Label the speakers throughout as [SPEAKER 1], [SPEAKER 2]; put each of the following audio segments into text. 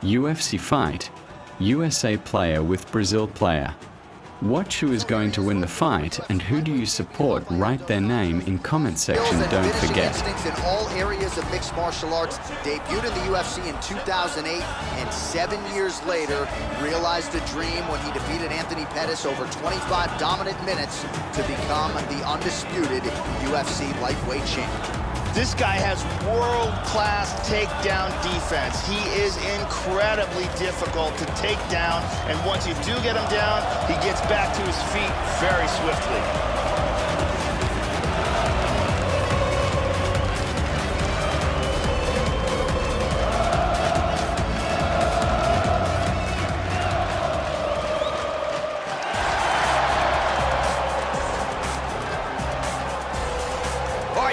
[SPEAKER 1] UFC Fight USA player with Brazil player. Watch who is going to win the fight and who do you support. Write their name in comment section, don't forget.
[SPEAKER 2] In all areas of mixed martial arts, debuted in the UFC in 2008 and 7 years later realized a dream when he defeated Anthony Pettis over 25 dominant minutes to become the undisputed UFC lightweight champion.
[SPEAKER 3] This guy has world-class takedown defense. He is incredibly difficult to take down, and once you do get him down, he gets back to his feet very swiftly.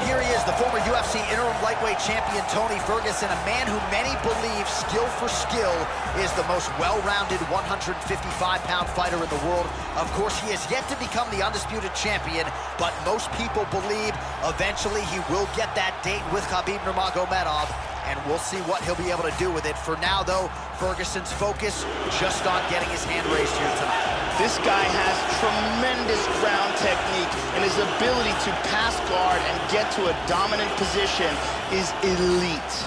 [SPEAKER 2] Here he is, the former UFC interim lightweight champion, Tony Ferguson, a man who many believe, skill for skill, is the most well-rounded 155-pound fighter in the world. Of course, he has yet to become the undisputed champion, but most people believe eventually he will get that date with Khabib Nurmagomedov, and we'll see what he'll be able to do with it. For now, though, Ferguson's focus just on getting his hand raised here tonight.
[SPEAKER 3] This guy has tremendous ground technique, and his ability to pass guard and get to a dominant position is elite.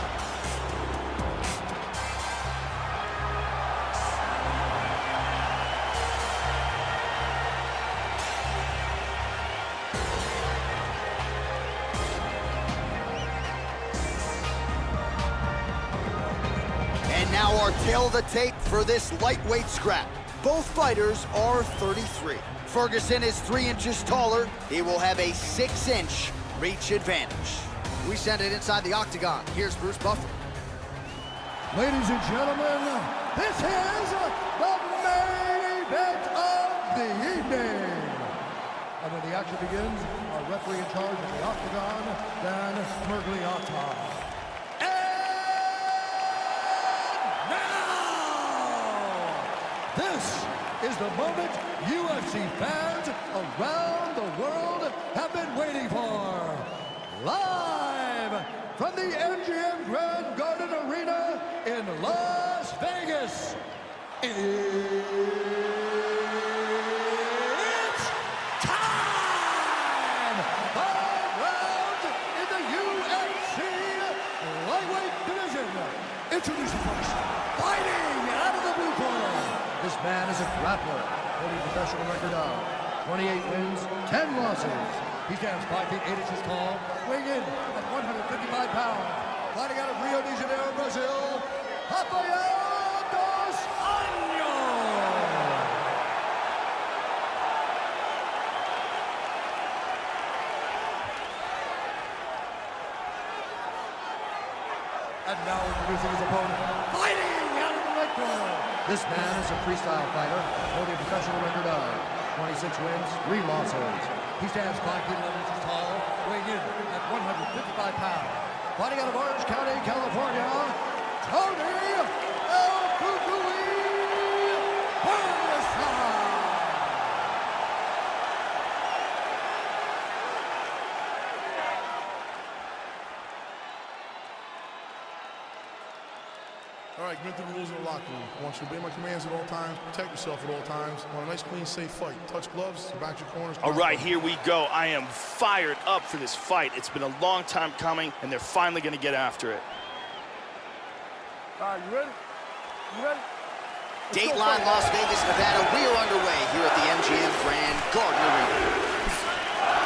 [SPEAKER 2] And now our tail of the tape for this lightweight scrap. Both fighters are 33. Ferguson is 3 inches taller. He will have a 6-inch reach advantage. We send it inside the octagon. Here's Bruce Buffer.
[SPEAKER 4] Ladies and gentlemen, this is the main event of the evening. And when the action begins, our referee in charge of the octagon, Dan Mergliotta. This is the moment UFC fans around the world have been waiting for. Live from the MGM Grand Garden Arena in Las Vegas. It's time! 5 rounds in the UFC lightweight division. Introducing first, fighting out of the blue corner. This man is a grappler, holding a professional record of 28 wins, 10 losses. He stands 5 feet 8 inches tall, weighing in at 155 pounds. Fighting out of Rio de Janeiro, Brazil, Rafael dos Anjos. And now introducing his opponent, fighting out of the right corner. This man is a freestyle fighter, holding a professional record of 26 wins, 3 losses. He stands 5 feet 11 inches tall, weighing in at 155 pounds. Fighting out of Orange County, California, Tony El Cucuy Ferguson.
[SPEAKER 5] All right, get the rules in the locker room. I want you to obey my commands at all times, protect yourself at all times. I want a nice, clean, safe fight. Touch gloves, back your corners.
[SPEAKER 3] All right, here we go. I am fired up for this fight. It's been a long time coming, and they're finally going to get after it.
[SPEAKER 4] All right, you ready? You ready?
[SPEAKER 2] Dateline Las Vegas, Nevada. We are underway here at the MGM Grand Garden Arena.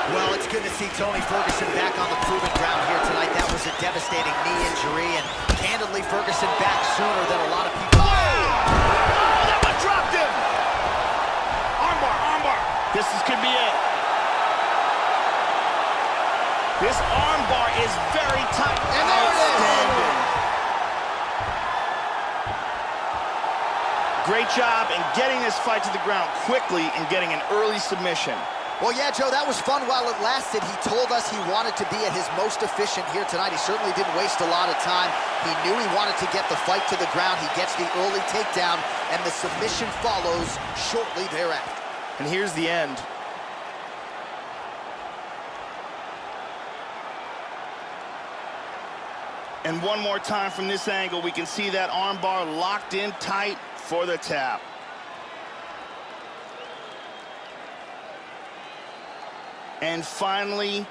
[SPEAKER 2] Well, it's good to see Tony Ferguson back on the proven ground here tonight. That was a devastating knee injury, and candidly, Ferguson back sooner than a lot of people.
[SPEAKER 3] Oh, that one dropped him! Armbar, armbar. Could be it. This armbar is very tight.
[SPEAKER 2] And there it is!
[SPEAKER 3] Great job in getting this fight to the ground quickly and getting an early submission.
[SPEAKER 2] Well, yeah, Joe, that was fun while it lasted. He told us he wanted to be at his most efficient here tonight. He certainly didn't waste a lot of time. He knew he wanted to get the fight to the ground. He gets the early takedown, and the submission follows shortly thereafter.
[SPEAKER 3] And here's the end. And one more time from this angle, we can see that arm bar locked in tight for the tap. And finally,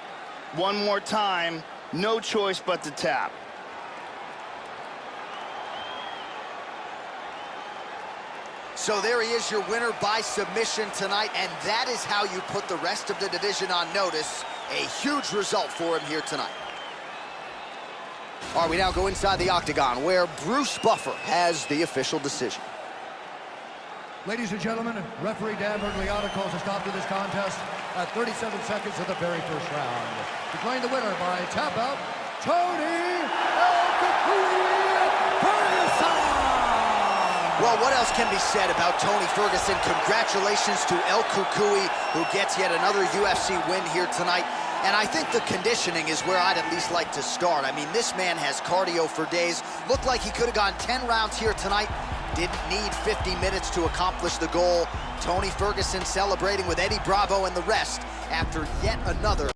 [SPEAKER 3] one more time, no choice but to tap.
[SPEAKER 2] So there he is, your winner by submission tonight, and that is how you put the rest of the division on notice. A huge result for him here tonight. All right, we now go inside the octagon, where Bruce Buffer has the official decision.
[SPEAKER 4] Ladies and gentlemen, referee Dan Bergliata calls a stop to this contest at 37 seconds of the very first round. Declaring the winner by tap out, Tony Ferguson!
[SPEAKER 2] Well, what else can be said about Tony Ferguson? Congratulations to El Cucuy, who gets yet another UFC win here tonight. And I think the conditioning is where I'd at least like to start. I mean, this man has cardio for days. Looked like he could have gone 10 rounds here tonight. Didn't need 50 minutes to accomplish the goal. Tony Ferguson celebrating with Eddie Bravo and the rest after yet another